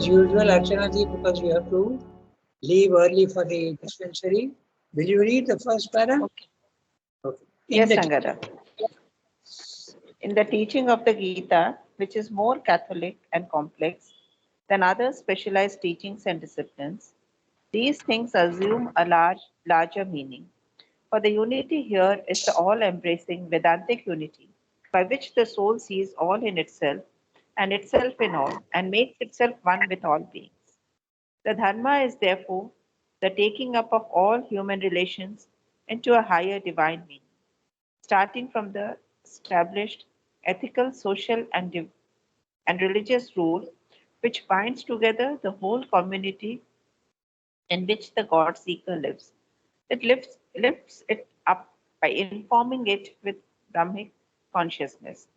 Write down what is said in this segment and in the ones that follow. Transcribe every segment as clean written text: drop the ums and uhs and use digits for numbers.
As usual, Archanaji, because you have to leave early for the dispensary, will you read the first para? Okay. Okay. Yes, Sangara. In the teaching of the Gita, which is more Catholic and complex than other specialized teachings and disciplines, these things assume a larger meaning. For the unity here is the all-embracing Vedantic unity, by which the soul sees all in itself and itself in all, and makes itself one with all beings. The Dharma is therefore the taking up of all human relations into a higher divine meaning, starting from the established ethical, social, and religious rule which binds together the whole community in which the God seeker lives. It lifts it up by informing it with Brahmic consciousness.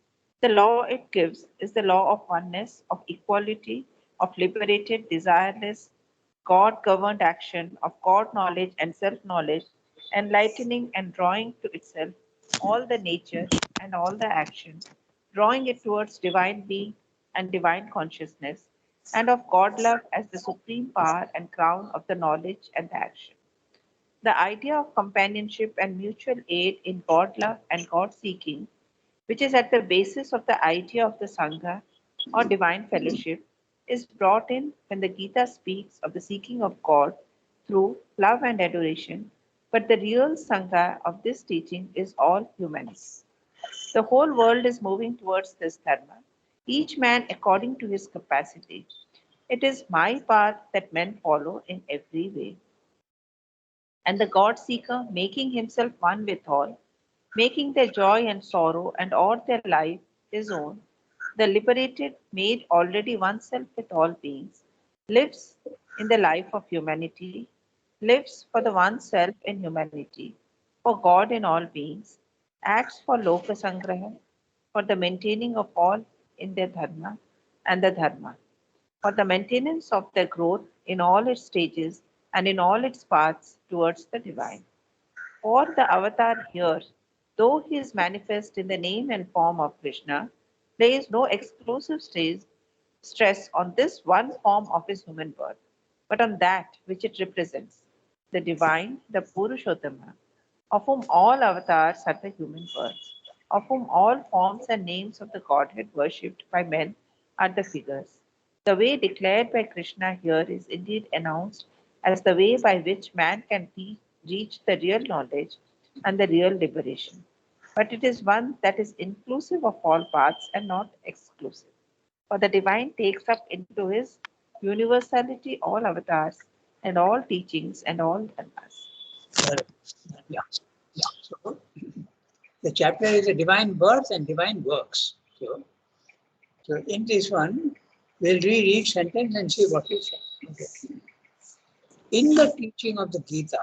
The law it gives is the law of oneness, of equality, of liberated, desireless, God governed action, of God knowledge and self knowledge, enlightening and drawing to itself all the nature and all the action, drawing it towards divine being and divine consciousness, and of God love as the supreme power and crown of the knowledge and the action. The idea of companionship and mutual aid in God love and God seeking, which is at the basis of the idea of the Sangha or divine fellowship, is brought in when the Gita speaks of the seeking of God through love and adoration. But the real Sangha of this teaching is all humanity. The whole world is moving towards this dharma, each man according to his capacity. It is my path that men follow in every way. And the God seeker, making himself one with all, making their joy and sorrow and all their life his own, the liberated, made already oneself with all beings, lives in the life of humanity, lives for the oneself in humanity, for God in all beings, acts for Loka Sangraha, for the maintaining of all in their dharma and the dharma, for the maintenance of their growth in all its stages and in all its paths towards the divine. For the avatar here, though he is manifest in the name and form of Krishna, lays no exclusive stress on this one form of his human birth, but on that which it represents, the divine, the Purushottama, of whom all avatars are the human births, of whom all forms and names of the Godhead worshipped by men are the figures. The way declared by Krishna here is indeed announced as the way by which man can reach the real knowledge and the real liberation. But it is one that is inclusive of all paths and not exclusive. For the divine takes up into his universality all avatars and all teachings and all dharmas. Yeah. So the chapter is a divine birth and divine works. So in this one, we'll read each sentence and see what it says. Okay. In the teaching of the Gita,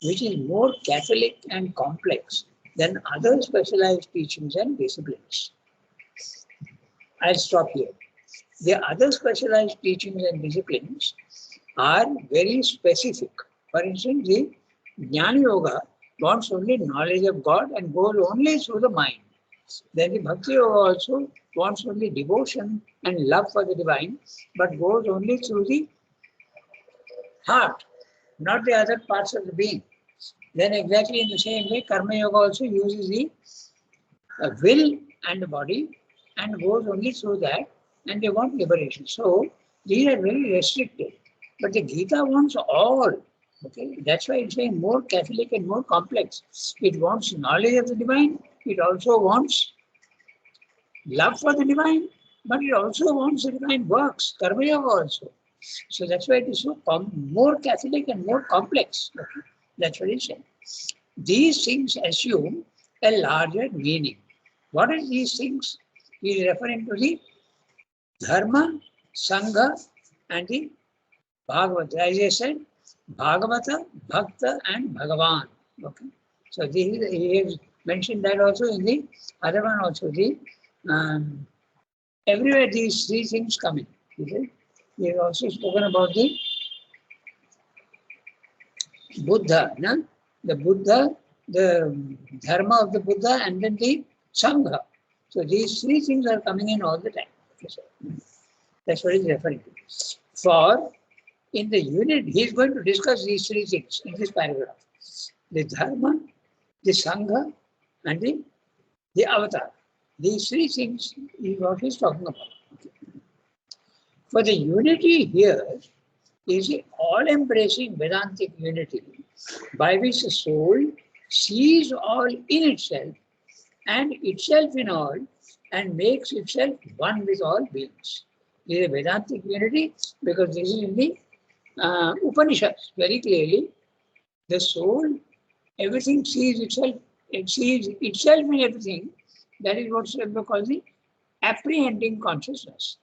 which is more Catholic and complex than other specialized teachings and disciplines. I'll stop here. The other specialized teachings and disciplines are very specific. For instance, the Jnana Yoga wants only knowledge of God and goes only through the mind. Then the Bhakti Yoga also wants only devotion and love for the divine, but goes only through the heart, not the other parts of the being. Then exactly in the same way, Karma Yoga also uses the will and the body and goes only through that, and they want liberation. So these are very restricted. But the Gita wants all. Okay, that's why it's saying more Catholic and more complex. It wants knowledge of the divine. It also wants love for the divine, but it also wants the divine works, Karma Yoga also. So that's why it is so more Catholic and more complex. Okay? That's what it's saying. These things assume a larger meaning. What are these things? He is referring to the Dharma, Sangha, and the Bhagavata. As I said, Bhagavata, Bhakta, and Bhagavan. Okay. So he has mentioned that also in the other one also. Everywhere these three things come in. Okay. We have also spoken about the Buddha, no? The Buddha, the Dharma of the Buddha, and then the Sangha. So these three things are coming in all the time. Okay, That's what he's referring to. For in the unit, he is going to discuss these three things in this paragraph. The dharma, the sangha, and the avatar. These three things is what he's talking about. For the unity here is the all-embracing Vedantic unity by which the soul sees all in itself and itself in all and makes itself one with all beings. This is a Vedantic unity because this is in the Upanishads very clearly. The soul, everything sees itself, it sees itself in everything. That is what's called the apprehending consciousness.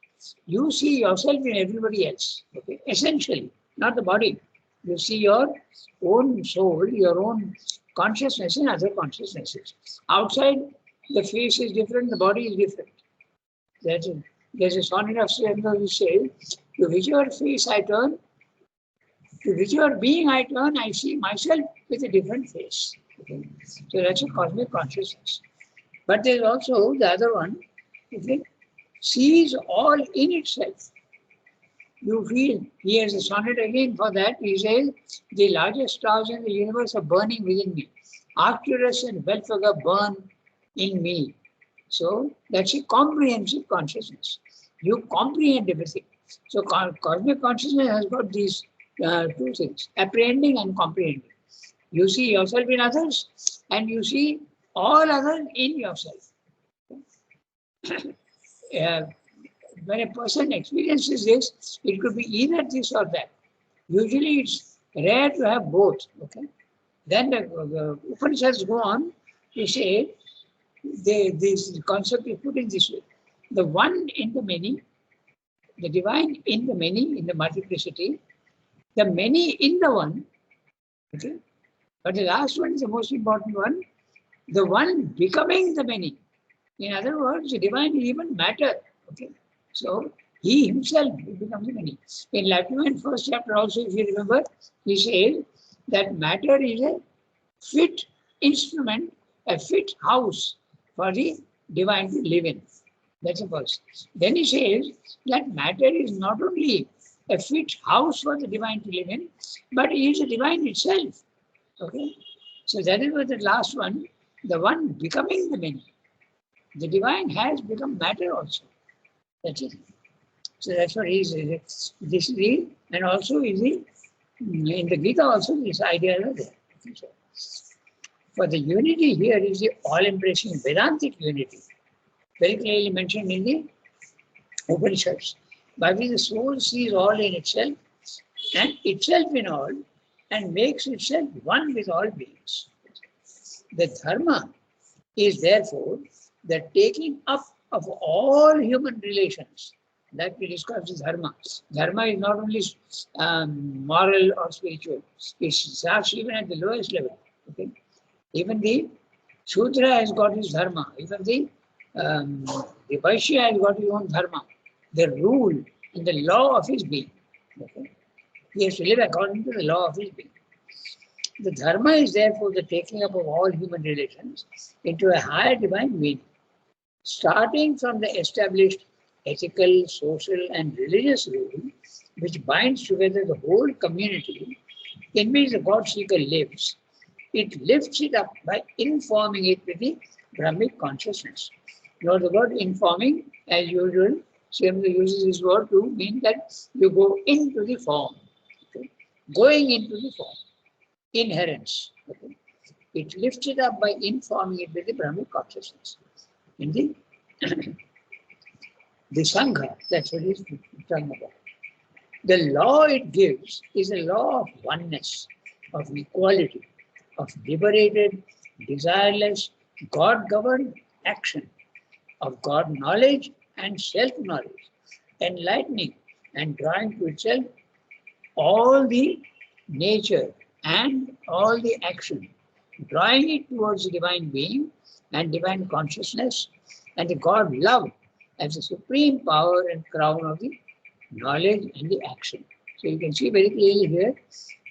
You see yourself in everybody else, okay? Essentially, not the body. You see your own soul, your own consciousness in other consciousnesses. Outside, the face is different, the body is different. There's a sonnet of Sriyandra who says, to whichever face I turn, to whichever being I turn, I see myself with a different face. Okay? So that's a cosmic consciousness. But there's also the other one, okay? Sees all in itself. You feel, he has a sonnet again for that. He says, the largest stars in the universe are burning within me. Arcturus and Belphegor burn in me. So that's a comprehensive consciousness. You comprehend everything. So cosmic consciousness has got these two things, apprehending and comprehending. You see yourself in others and you see all others in yourself. When a person experiences this, it could be either this or that. Usually it's rare to have both. Okay. Then the Upanishads go on to say, this concept is put in this way. The one in the many, the divine in the many, in the multiplicity, the many in the one. Okay. But the last one is the most important one. The one becoming the many. In other words, the divine is even matter. Okay. So he himself becomes the many. In Latin first chapter also, if you remember, he says that matter is a fit instrument, a fit house for the divine to live in. That's the first. Then he says that matter is not only a fit house for the divine to live in, but it is the divine itself. Okay. So that is what the last one, the one becoming the many. The divine has become matter also. That's it. So that's what he is. This is the, and also is the, in the Gita also this idea is there. So, for the unity here is the all-embracing Vedantic unity, very clearly mentioned in the Upanishads, by which the soul sees all in itself and itself in all and makes itself one with all beings. The dharma is therefore the taking up of all human relations that we discussed is dharma. Dharma is not only moral or spiritual. It starts even at the lowest level. Okay? Even the Shudra has got his dharma. Even the Vaishya has got his own dharma. The rule and the law of his being. Okay? He has to live according to the law of his being. The dharma is therefore the taking up of all human relations into a higher divine meaning. Starting from the established ethical, social, and religious rule, which binds together the whole community in which the God seeker lives, it lifts it up by informing it with the Brahmic consciousness. Now, the word informing, as usual, Sriyandra uses this word to mean that you go into the form. Okay? Going into the form, inherence. Okay? It lifts it up by informing it with the Brahmic consciousness. In the Sangha, that's what he's talking about. The law it gives is a law of oneness, of equality, of liberated, desireless, God-governed action, of God knowledge and self-knowledge, enlightening and drawing to itself all the nature and all the action, drawing it towards the divine being and divine consciousness and the God love as the supreme power and crown of the knowledge and the action. So you can see very clearly here,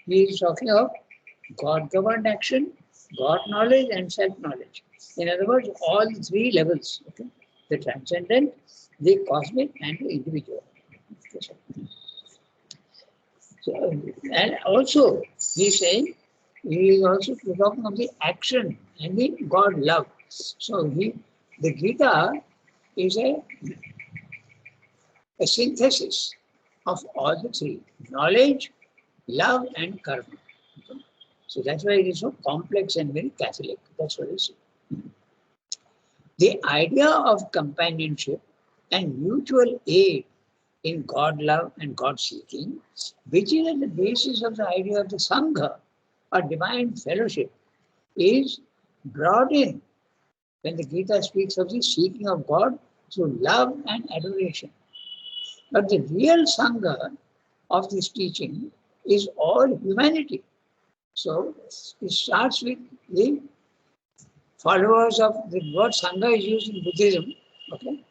he is talking of God-governed action, God knowledge and self-knowledge. In other words, all three levels, okay? The transcendent, the cosmic and the individual. So, and also, he's saying, he is also talking of the action and the God love. So, the Gita is a synthesis of all the three: knowledge, love, and karma. So that's why it is so complex and very Catholic. That's what it is. The idea of companionship and mutual aid in God love and God seeking, which is at the basis of the idea of the Sangha or divine fellowship, is brought in when the Gita speaks of the seeking of God through love and adoration. But the real Sangha of this teaching is all humanity. So it starts with the followers of the word Sangha is used in Buddhism. Okay.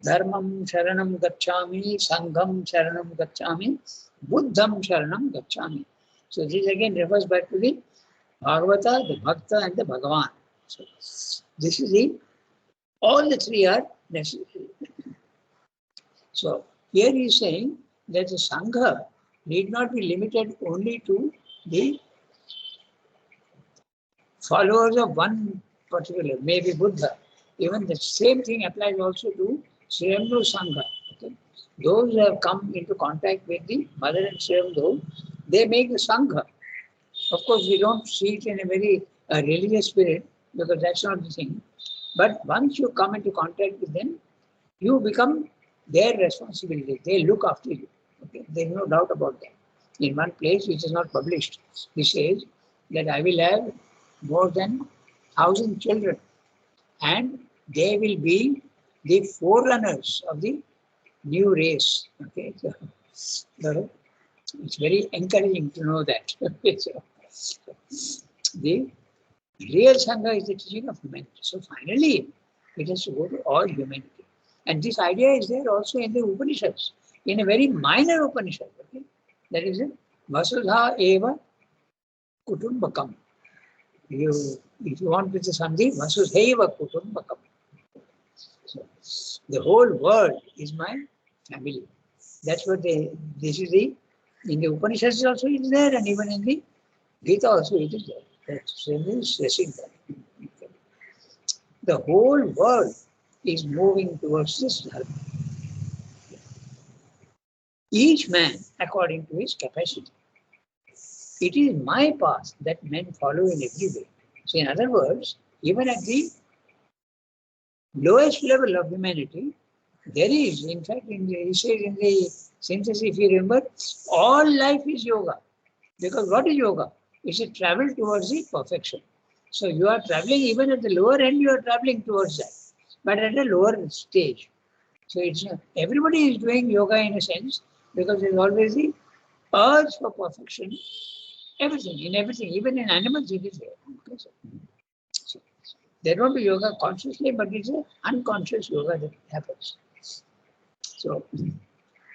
Dharmam Sharanam Gacchami, Sangham Sharanam Gacchami, Buddham Sharanam Gacchami. So this again refers back to the Bhagavata, the Bhakta, and the Bhagavan. So this is all the three are necessary. So here he is saying that the Sangha need not be limited only to the followers of one particular, maybe Buddha. Even the same thing applies also to Sriyamdu Sangha. Okay? Those who have come into contact with the Mother and Sriyamdu, they make the Sangha. Of course, we don't see it in a very religious spirit because that's not the thing. But once you come into contact with them, you become their responsibility. They look after you. Okay? There is no doubt about that. In one place which is not published, he says that I will have more than 1,000 children, and they will be the forerunners of the new race. Okay, so it's very encouraging to know that. Okay, so the real Sangha is the teaching of humanity. So finally, it has to go to all humanity. And this idea is there also in the Upanishads, in a very minor Upanishad. Okay? That is it. Vasudha eva kutumbakam. If you want with the Sandhi, Vasudhaiva kutumbakam. So, the whole world is my family. That's what this is in the Upanishads also it is there, and even in the Gita also it is there. That's stressing that. The whole world is moving towards this dharma. Each man according to his capacity. It is my path that men follow in every way. So in other words, even at the lowest level of humanity, there is, in fact, he says in the synthesis, if you remember, all life is yoga. Because what is yoga? It's a travel towards the perfection. So you are traveling, even at the lower end, you are traveling towards that, but at a lower stage. So it's everybody is doing yoga in a sense, because there's always the urge for perfection. Everything, in everything, even in animals, it is there. Okay, so there won't be yoga consciously, but it's an unconscious yoga that happens. So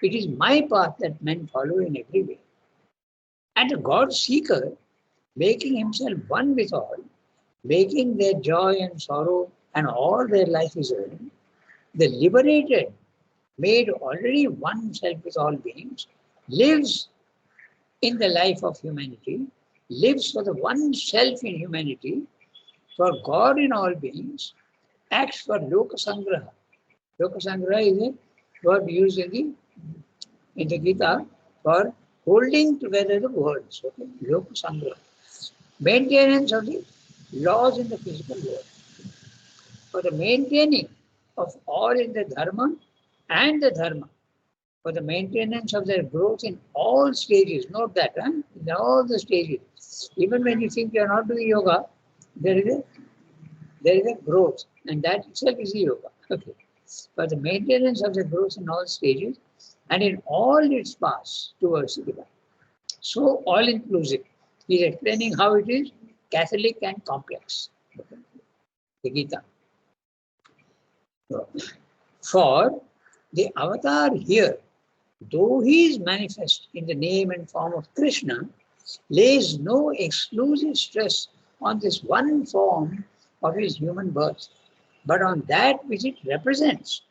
it is my path that men follow in every way. And the God seeker, making himself one with all, making their joy and sorrow and all their life his own, the liberated, made already one self with all beings, lives in the life of humanity, lives for the one self in humanity, for God in all beings, acts for Loka Sangraha. Loka Sangraha is a word used in the Gita for holding together the worlds. Okay? Loka Sangraha. Maintenance of the laws in the physical world. For the maintaining of all in the dharma and the dharma. For the maintenance of their growth in all stages. Note that, in all the stages. Even when you think you are not doing yoga, there is a growth, and that itself is the yoga. Okay. For the maintenance of the growth in all stages and in all its paths towards the divine. So all-inclusive. He is explaining how it is Catholic and complex. Okay. The Gita. For the avatar here, though he is manifest in the name and form of Krishna, lays no exclusive stress on this one form of his human birth, but on that which it represents,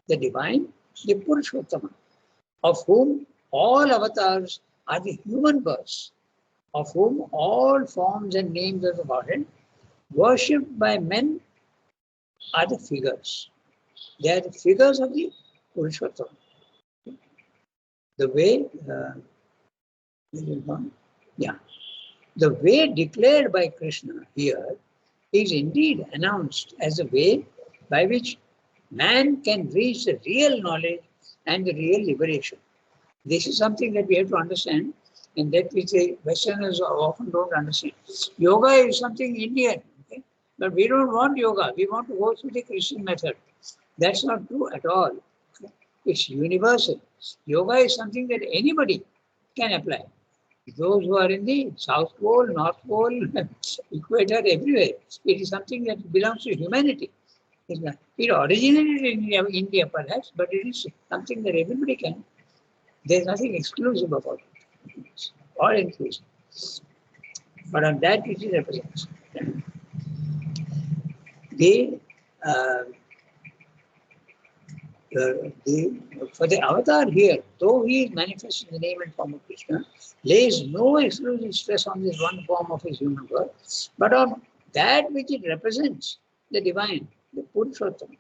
the divine, the Purushottama, of whom all avatars are the human births, of whom all forms and names of the Godhead, worshipped by men, are the figures. They are the figures of the Purushottam. The way, yeah, the way declared by Krishna here is indeed announced as a way by which man can reach the real knowledge and the real liberation. This is something that we have to understand, and that which the Westerners often don't understand. Yoga is something Indian, okay? But we don't want yoga. We want to go through the Christian method. That's not true at all. Okay? It's universal. Yoga is something that anybody can apply. Those who are in the South Pole, North Pole, Equator, everywhere. It is something that belongs to humanity. It originated in India perhaps, but it is something that everybody can. There's nothing exclusive about it. It's all inclusive. But on that it represents. The, uh, for the avatar here, though he is manifest in the name and form of Krishna, lays no exclusive stress on this one form of his human birth, but on that which it represents, the divine, the Purushottam,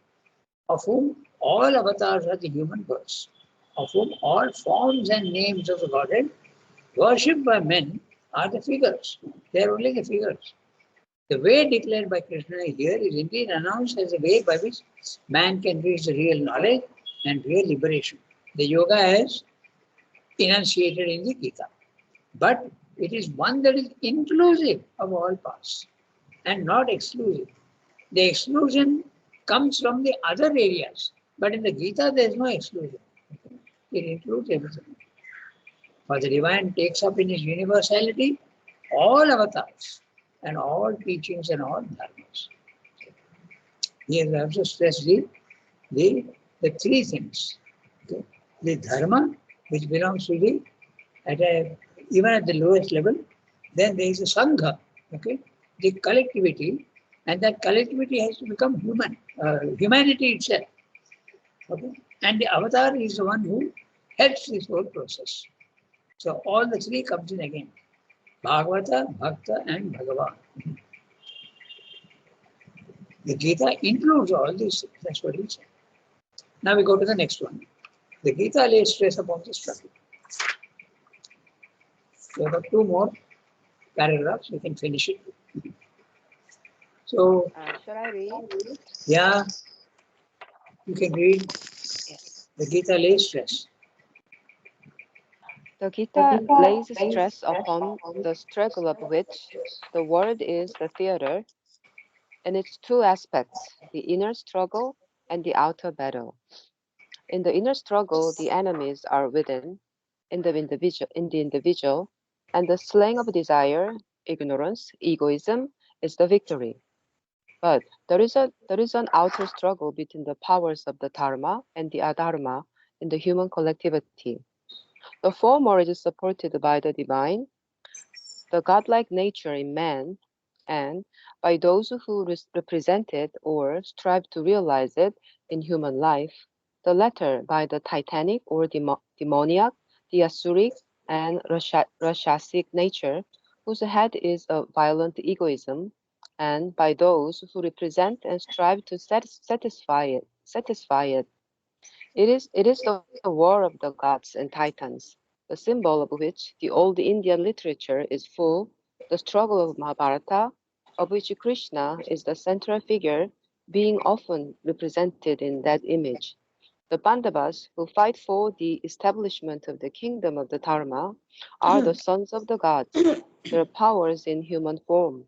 of whom all avatars are the human births, of whom all forms and names of the Godhead, worshipped by men, are the figures. They are only the figures. The way declared by Krishna here is indeed announced as a way by which man can reach the real knowledge and real liberation. The yoga is enunciated in the Gita. But it is one that is inclusive of all paths and not exclusive. The exclusion comes from the other areas. But in the Gita, there is no exclusion. It includes everything. For the divine takes up in his universality all avatars and all teachings and all dharmas. He has also stressed the three things. Okay? The dharma, which belongs to the, even at the lowest level, then there is a sangha, okay? The collectivity, and that collectivity has to become human, humanity itself. Okay? And the avatar is the one who helps this whole process. So all the three comes in again. Bhagavata, Bhakta and Bhagavan. The Gita includes all these things. That's what he said. Now we go to the next one. The Gita lays stress upon the struggle. We have got two more paragraphs. We can finish it. So, Shall I read? yeah, you can read. Yes. The Gita lays stress. The Gita lays stress upon the struggle of which the world is the theater in its two aspects, the inner struggle and the outer battle. In the inner struggle, the enemies are within, in the individual, and the slaying of desire, ignorance, egoism is the victory. But there is an outer struggle between the powers of the dharma and the adharma in the human collectivity. The former is supported by the divine, the godlike nature in man, and by those who represent it or strive to realize it in human life, the latter by the titanic or demoniac, the asuric, and rashasic nature, whose head is a violent egoism, and by those who represent and strive to satisfy it. It is the war of the gods and titans, the symbol of which the old Indian literature is full, the struggle of Mahabharata, of which Krishna is the central figure, being often represented in that image. The Pandavas, who fight for the establishment of the kingdom of the Dharma, are the sons of the gods, their powers in human form.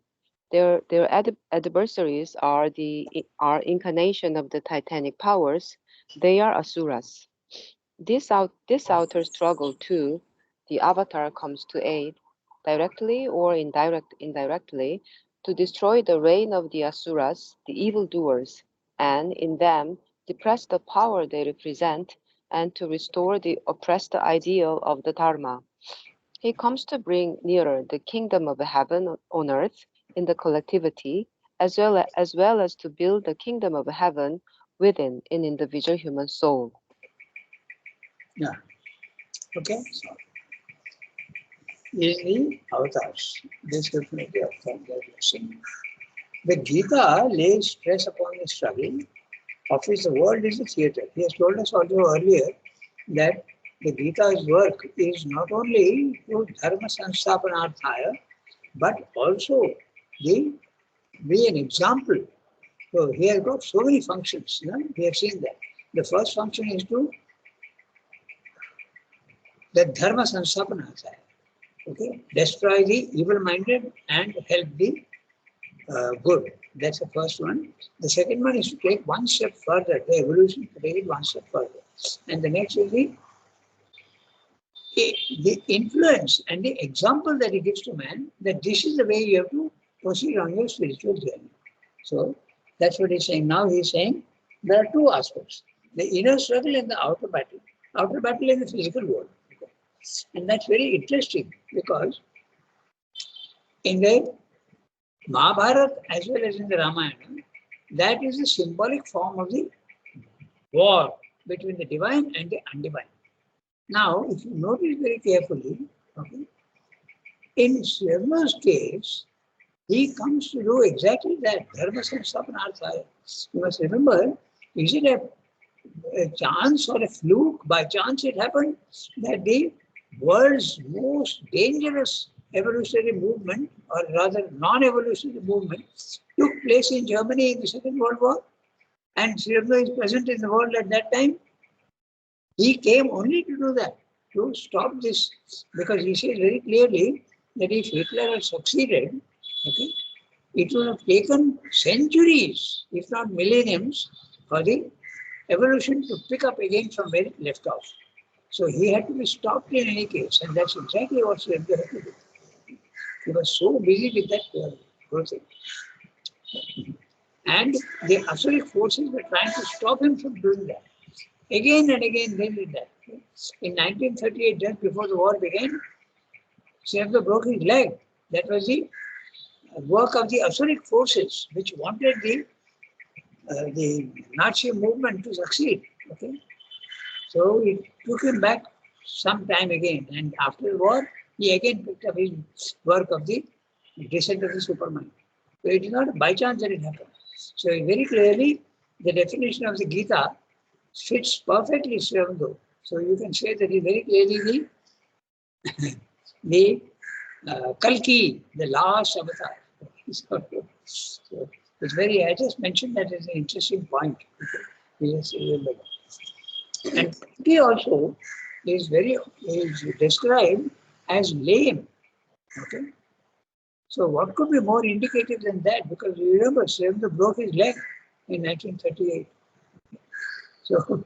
Their adversaries are incarnation of the titanic powers. They are asuras. This outer struggle too, the avatar comes to aid, directly or indirectly, to destroy the reign of the asuras, the evildoers, and in them depress the power they represent, and to restore the oppressed ideal of the Dharma. He comes to bring nearer the kingdom of heaven on earth in the collectivity, as well as to build the kingdom of heaven within an individual human soul. Yeah. Okay, so is the avatars. Description of the avatars. The Gita lays stress upon the struggle of which the world is a theatre. He has told us also earlier that the Gita's work is not only to dharma sansthapanarthaya, but also the be an example. So he has got so many functions. We have seen that. The first function is to the dharma sansthapanarthaya. Okay, destroy the evil-minded and help the good. That's the first one. The second one is to take one step further, the evolution, to take it one step further. And the next is the influence and the example that he gives to man, that this is the way you have to proceed on your spiritual journey. So that's what he's saying. Now he's saying there are two aspects, the inner struggle and the outer battle. Outer battle in the physical world. And that's very interesting because in the Mahabharata as well as in the Ramayana, that is the symbolic form of the war between the divine and the undivine. Now, if you notice very carefully, okay, in Sriram's case, he comes to do exactly that, dharma sansthapanarthaya. You must remember, is it a chance or a fluke? By chance it happened that the world's most dangerous evolutionary movement, or rather non-evolutionary movement, took place in Germany in the Second World War, and Srirama is present in the world at that time. He came only to do that, to stop this, because he says very clearly that if Hitler had succeeded, okay, it would have taken centuries, if not millenniums, for the evolution to pick up again from where it left off. So he had to be stopped in any case, and that's exactly what Srirama had to do. He was so busy with that whole thing. And the Asuric forces were trying to stop him from doing that. Again and again they did that. In 1938, just before the war began, Srirama broke his leg. That was the work of the Asuric forces, which wanted the Nazi movement to succeed. Okay? So it took him back some time again, and after the war, he again picked up his work of the descent of the Superman. So it is not by chance that it happened. So very clearly, the definition of the Gita fits perfectly Srirama. So you can say that he very clearly the Kalki, the last avatar. So it's very, I just mentioned that as an interesting point. Yes, remember that. And Kalki also is described as lame. Okay. So what could be more indicative than that? Because you remember, Srirama broke his leg in 1938. So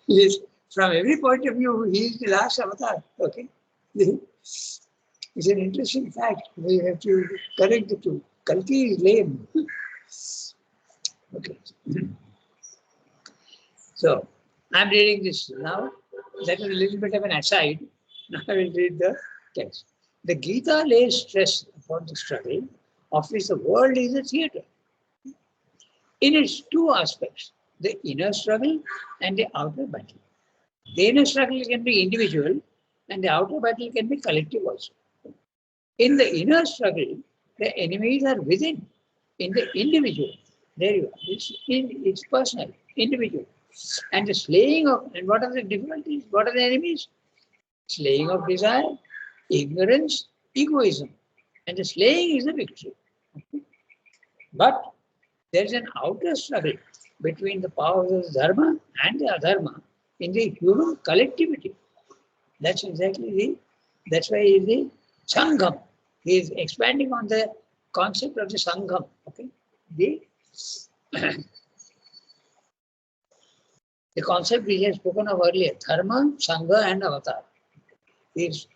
he is, from every point of view, he is the last avatar. Okay. It's an interesting fact. We have to correct the two. Kalki is lame. Okay. So I'm reading this now. That is a little bit of an aside. Now I will read the text. The Gita lays stress upon the struggle of which the world is a theatre. In its two aspects, the inner struggle and the outer battle. The inner struggle can be individual and the outer battle can be collective also. In the inner struggle, the enemies are within. In the individual, there you are. It's personal, individual. And the slaying of, and what are the difficulties? What are the enemies? Slaying of desire, ignorance, egoism. And the slaying is the victory. But there is an outer struggle between the powers of dharma and the adharma in the human collectivity. That's exactly that's why he is the Sangham. He is expanding on the concept of the Sangham. Okay? The concept we have spoken of earlier, Dharma, Sangha and Avatar. He is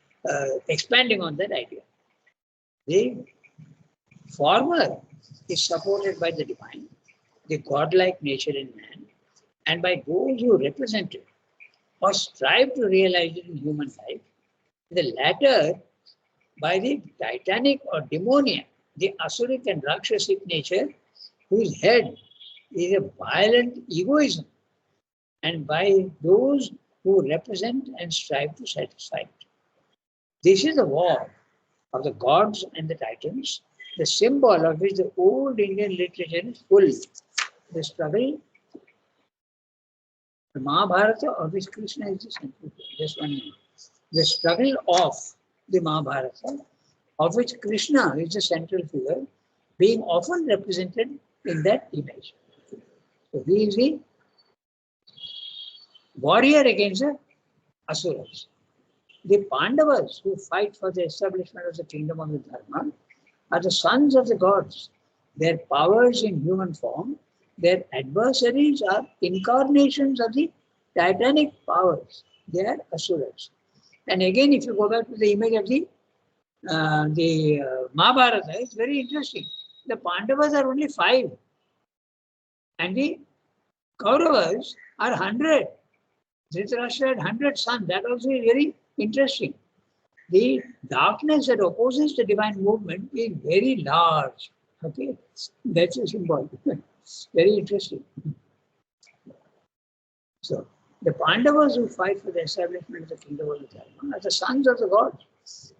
expanding on that idea. The former is supported by the divine, the godlike nature in man, and by those who represent it or strive to realize it in human life. The latter by the titanic or demoniac, the asuric and rakshasic nature, whose head is a violent egoism, and by those who represent and strive to satisfy it. This is the war of the gods and the titans, the symbol of which the old Indian literature is full. The struggle, the Mahabharata, of which Krishna is the central figure. Just 1 minute. The struggle of the Mahabharata, of which Krishna is the central figure, being often represented in that image. So he is the warrior against the Asuras. The Pandavas who fight for the establishment of the kingdom of the Dharma are the sons of the gods. Their powers in human form, their adversaries are incarnations of the titanic powers. They are Asuras. And again, if you go back to the image of the Mahabharata, it's very interesting. The Pandavas are only 5 and the Kauravas are 100. Dhritarashtra had 100 sons. That also is very interesting. The darkness that opposes the divine movement is very large. Okay, that's a symbol. Very interesting. So, the Pandavas who fight for the establishment of the kingdom of the Dharma are the sons of the gods.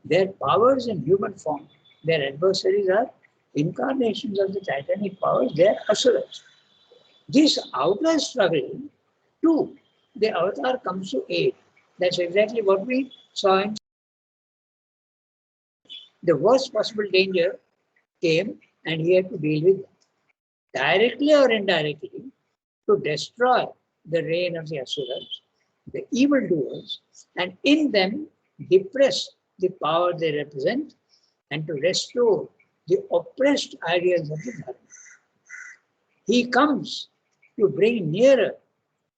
Their powers in human form, their adversaries are incarnations of the titanic powers, they are asuras. This outer struggle, too, the avatar comes to aid. That's exactly what we saw in the worst possible danger came and he had to deal with them. Directly or indirectly, to destroy the reign of the Asuras, the evildoers, and in them depress the power they represent and to restore the oppressed ideals of the Dharma. He comes to bring nearer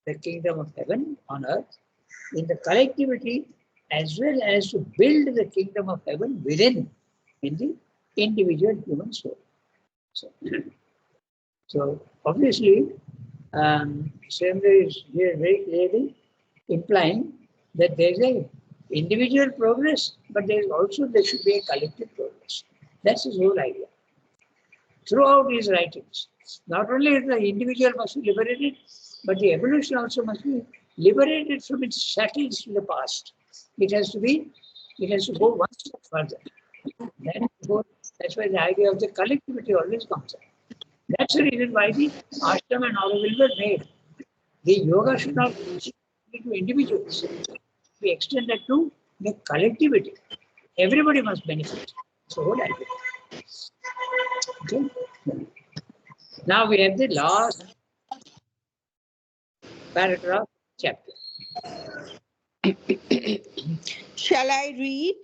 the kingdom of heaven on earth in the collectivity as well as to build the kingdom of heaven within in the individual human soul. So obviously, Swayambhu is here very clearly implying that there is a individual progress, but there should be a collective progress. That's his whole idea. Throughout his writings, not only the individual must be liberated, but the evolution also must be liberated from its shackles to the past. It has to go one step further. That's why the idea of the collectivity always comes up. That's the reason why the ashram and automobile were made. The yoga should not be to individuals. We extend that to the collectivity. Everybody must benefit. That's the whole idea. Okay. Now we have the last paragraph chapter. Shall I read?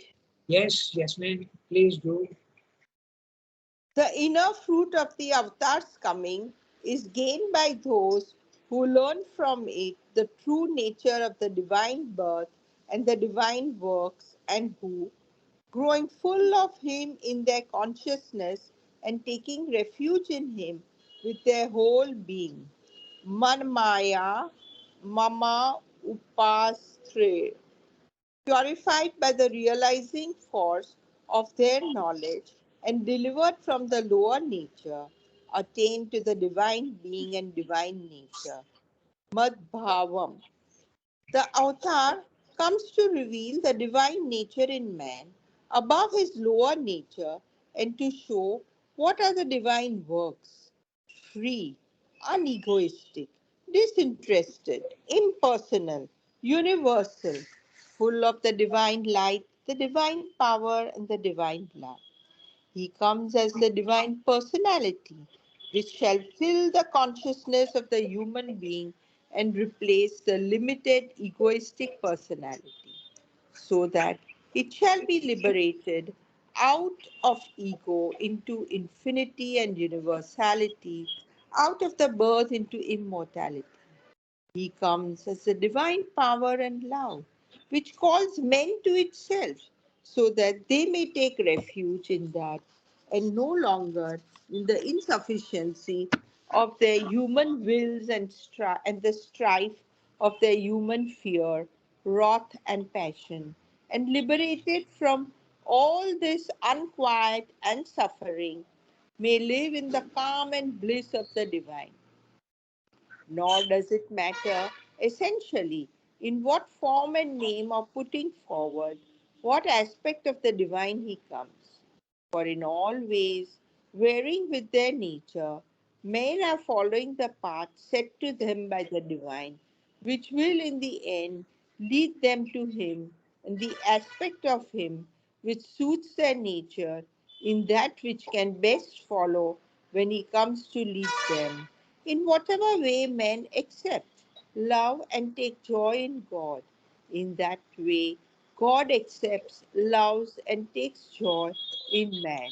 Yes, Jasmine, please do. The inner fruit of the avatar's coming is gained by those who learn from it the true nature of the divine birth and the divine works, and who, growing full of him in their consciousness and taking refuge in him with their whole being. Manmaya Mama Upastre, purified by the realizing force of their knowledge and delivered from the lower nature, attain to the divine being and divine nature. Madbhavam. The avatar comes to reveal the divine nature in man above his lower nature and to show what are the divine works. Free, unegoistic, disinterested, impersonal, universal, full of the divine light, the divine power, and the divine love. He comes as the divine personality, which shall fill the consciousness of the human being and replace the limited egoistic personality, so that it shall be liberated out of ego into infinity and universality, out of the birth into immortality. He comes as the divine power and love, which calls men to itself, so that they may take refuge in that and no longer in the insufficiency of their human wills and the strife of their human fear, wrath, and passion, and liberated from all this unquiet and suffering, may live in the calm and bliss of the divine. Nor does it matter essentially in what form and name of putting forward, what aspect of the divine he comes. For in all ways, varying with their nature, men are following the path set to them by the divine, which will in the end lead them to him and the aspect of him which suits their nature in that which can best follow when he comes to lead them, in whatever way men accept, love, and take joy in God. In that way, God accepts, loves, and takes joy in man.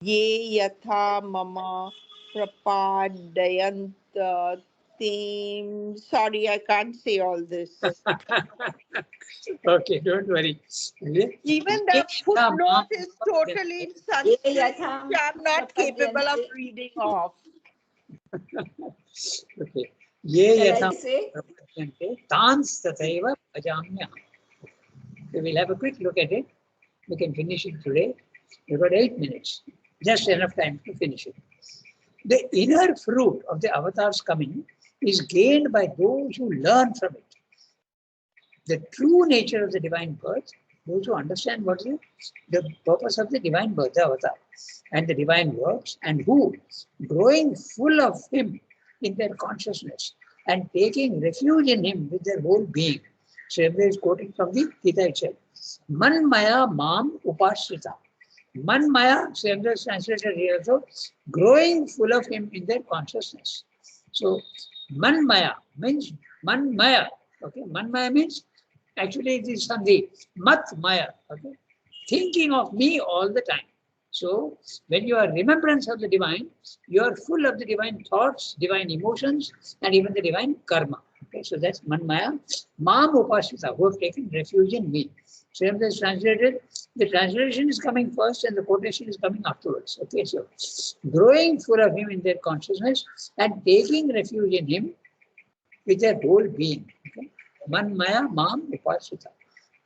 Ye yatha mama prapadayanta tem. Sorry, I can't say all this. Okay, don't worry. Okay. Even the footnote is totally in Sanskrit, which I'm not capable of reading off. Okay. Ye Shall I yatham say? prapadyante tans tathaiva bhajamyaham. So we'll have a quick look at it. We can finish it today. We've got 8 minutes. Just enough time to finish it. The inner fruit of the avatar's coming is gained by those who learn from it. The true nature of the divine birth, those who understand what is the purpose of the divine birth, the avatar, and the divine works, and who, growing full of him in their consciousness and taking refuge in him with their whole being. So everybody is quoting from the Gita itself. Man maya mam upashrita. Man maya, so everybody is translated here also, growing full of him in their consciousness. So man maya means man maya. Okay, man maya means actually it is Sandhi, mat maya, okay? Thinking of me all the time. So when you are remembrance of the divine, you are full of the divine thoughts, divine emotions, and even the divine karma. Okay, so that's man maya. Mam upashita, who have taken refuge in me. So if this translated, the translation is coming first and the quotation is coming afterwards. Okay, so growing full of him in their consciousness and taking refuge in him with their whole being. Okay? Man maya mam upasita.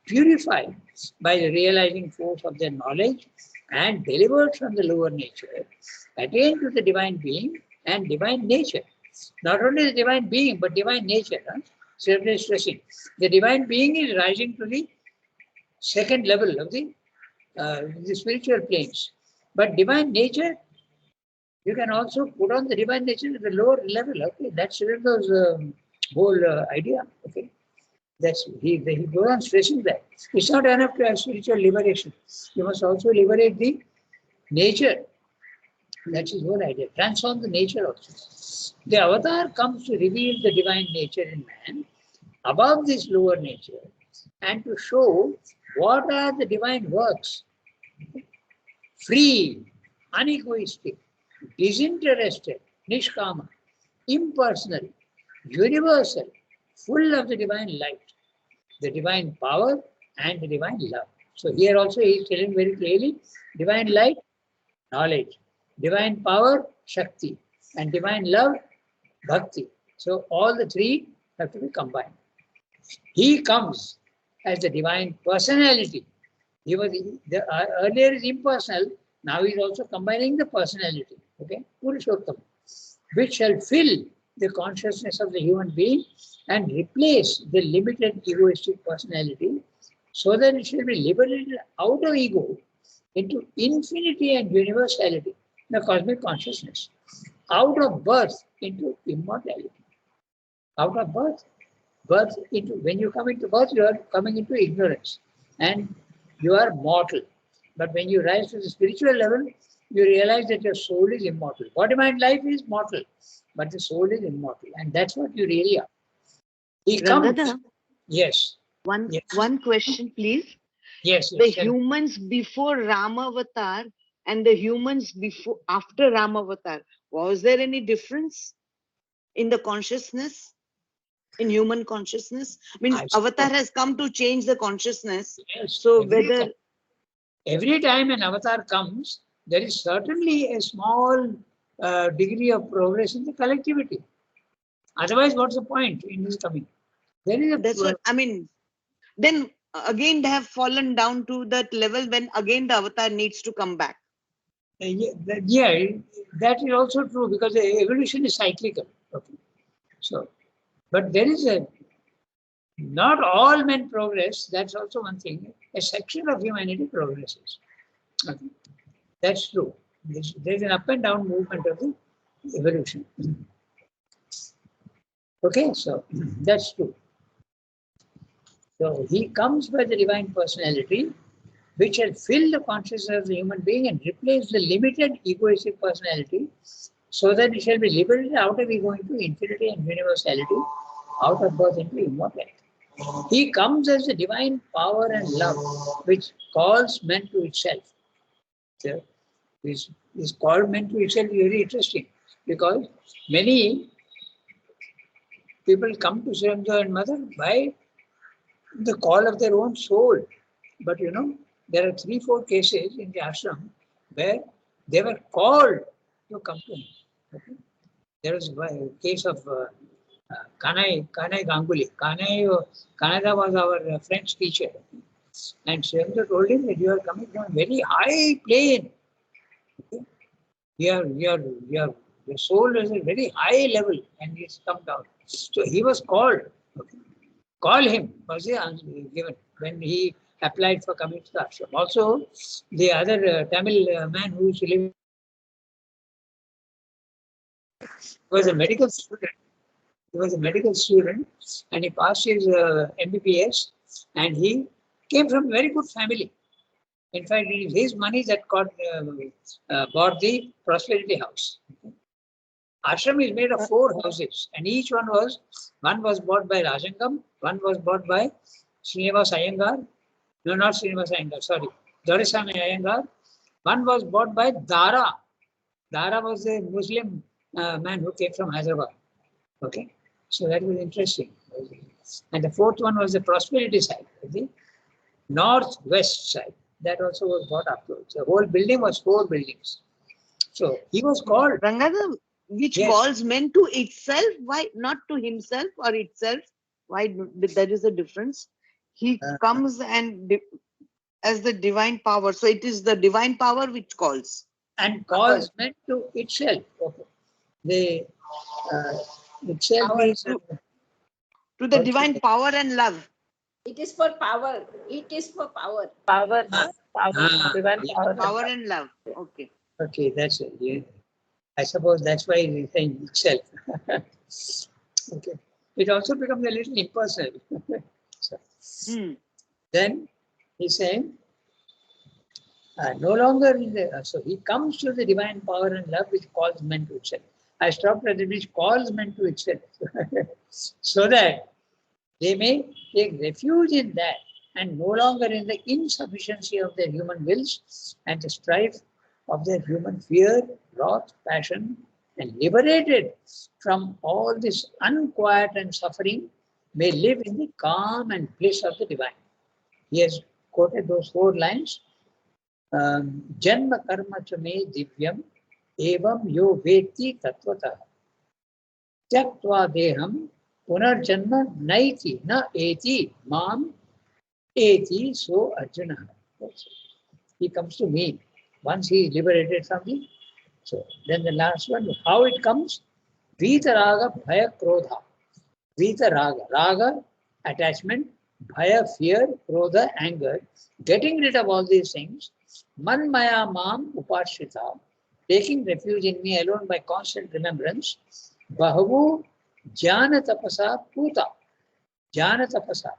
Purified by the realizing force of their knowledge and delivered from the lower nature, attain to the divine being and divine nature. Not only the divine being, but divine nature. Huh? So everybody is stressing. The divine being is rising to the second level of the spiritual planes. But divine nature, you can also put on the divine nature at the lower level. Okay, that's Sridhar's whole idea. Okay. He goes on stressing that. It's not enough to have spiritual liberation. You must also liberate the nature. That's his whole idea. Transform the nature also. The avatar comes to reveal the divine nature in man above this lower nature and to show what are the divine works. Free, unegoistic, disinterested, nishkama, impersonal, universal, full of the divine light, the divine power, and the divine love. So here also he is telling very clearly, divine light, knowledge, divine power, Shakti, and divine love, Bhakti. So all the three have to be combined. He comes as the divine personality. He was earlier is impersonal, now he is also combining the personality. Okay, Purushottam, which shall fill the consciousness of the human being and replace the limited egoistic personality so that it shall be liberated out of ego into infinity and universality, the cosmic consciousness, out of birth into immortality. Out of birth into, when you come into birth, you are coming into ignorance and you are mortal. But when you rise to the spiritual level, you realize that your soul is immortal. Body, mind, life is mortal, but the soul is immortal. And that's what you really are. He comes. Rangada, Yes. one Yes. one question, please. Yes. The Yes. humans before Ramavatar and the humans before after Ramavatar, was there any difference in the consciousness, in human consciousness? I mean, I Avatar suppose. has come to change the consciousness. Yes. So whether Every time an avatar comes, there is certainly a small degree of progress in the collectivity. Otherwise, what's the point in his coming? There is that's what I mean, then again they have fallen down to that level when again the Avatar needs to come back. yeah, that is also true because the evolution is cyclical. Okay. So, but there is a Not all men progress, that's also one thing. A section of humanity progresses. Okay. That's true. There's an up and down movement of the evolution. Okay, so that's true. So he comes by the divine personality, which has filled the consciousness of the human being and replaced the limited egoistic personality, so that it shall be liberated out of ego into infinity and universality, out of birth into immortality. He comes as the divine power and love, which calls men to itself. So, this called men to itself is very interesting, because many people come to Srimjo and Mother by the call of their own soul. But there are 3-4 cases in the ashram where they were called to come to him. Okay? There was a case of Kanai Ganguly. Kanada was our French teacher. And Srimjo told him that you are coming from a very high plane. Okay? Your soul is a very high level and it's come down. So he was called. Okay? Call him was the answer given when he applied for coming to the ashram. Also, the other Tamil man who used to live was a medical student. He was a medical student and he passed his MBBS and he came from a very good family. In fact, it is his money that bought the prosperity house. Ashram is made of 4 houses and each one was bought by Rajangam, one was bought by Srinivas Iyengar. No, not Srinivas Iyengar, sorry. Dorisamy Iyengar. One was bought by Dara. Dara was a Muslim man who came from Hyderabad. Okay. So that was interesting. And the 4th one was the prosperity side, the northwest side. That also was bought afterwards. The whole building was 4 buildings. So he was called. Rangadhar, which Yes. calls men to itself, why not to himself or itself? Why there is a difference? He comes and as the divine power. So it is the divine power which calls. And calls men to itself. Okay. The itself Power is to the divine power and love. It is for power. It is for power. Power, divine yeah. power. Power and love. Okay. Okay, that's it. Yeah. I suppose that's why he's saying itself. Okay. It also becomes a little impersonal. So, then he's saying, no longer in the, so he comes to the divine power and love which calls men to itself. I stopped at it, which calls men to itself. So that they may take refuge in that and no longer in the insufficiency of their human wills and the strife of their human fear, wrath, passion, and liberated from all this unquiet and suffering, may live in the calm and bliss of the divine. He has quoted those 4 lines. Janma karma cha me divyam evam yo veti tattvata tyaktva deham punarjanma naiti na eti mam eti so Arjuna. He comes to me once he is liberated from the. So then the last one, how it comes? Vita raga bhaya krodha. Vita raga. Raga, attachment. Bhaya, fear. Krodha, anger. Getting rid of all these things. Man maya mam upashrita. Taking refuge in me alone by constant remembrance. Bahavu jnana tapasa puta. Jnana tapasa.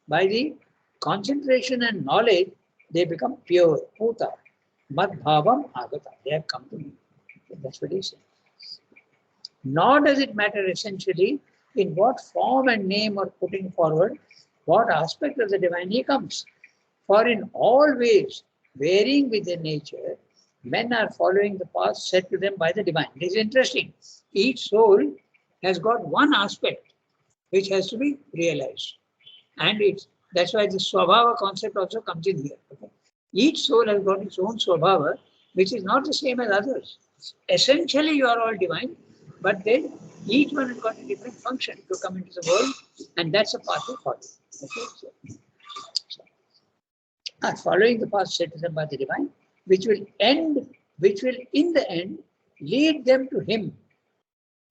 By the concentration and knowledge, they become pure. Puta. Mad bhavam agata. They have come to me. That's what he said. Nor does it matter essentially in what form and name are putting forward, what aspect of the divine he comes. For in all ways, varying with their nature, men are following the path set to them by the divine. This is interesting. Each soul has got one aspect which has to be realized. And that's why the Swabhava concept also comes in here. Okay? Each soul has got its own Swabhava, which is not the same as others. Essentially, you are all divine, but then each one has got a different function to come into the world, and that's a path to follow. Okay? So, following the path set to them by the divine, which will in the end lead them to him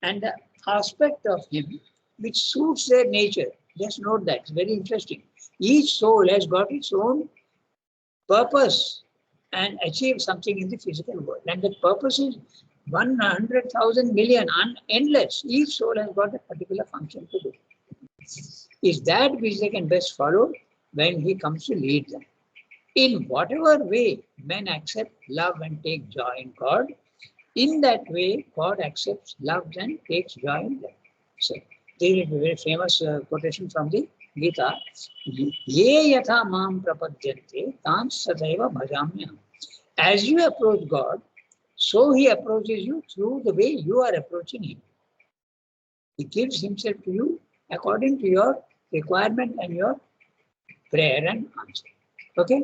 and the aspect of him which suits their nature. Just note that. It's very interesting. Each soul has got its own purpose and achieve something in the physical world. And that purpose is 100,000 million, endless. Each soul has got a particular function to do. Is that which they can best follow when he comes to lead them. In whatever way men accept, love and take joy in God, in that way God accepts, loves and takes joy in them. So, this is a very famous quotation from the Gita. Ye yatha mam prapadyante tam sadaiva bhajamyam. As you approach God, so he approaches you through the way you are approaching him. He gives himself to you according to your requirement and your prayer and answer. Okay?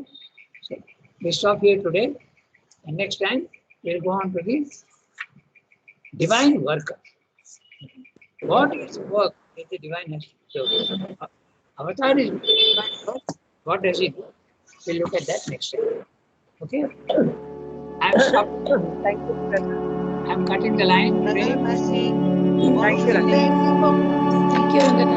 So we stop here today, and next time we'll go on to the divine worker. What is the work that the divine has to do? Avatar is divine work. What does he do? We'll look at that next time. Okay? I'm stopping. Thank you, brother. I'm cutting the line Brother today. Mercy. Thank you, Ranga. Thank you. Thank you, Ranga.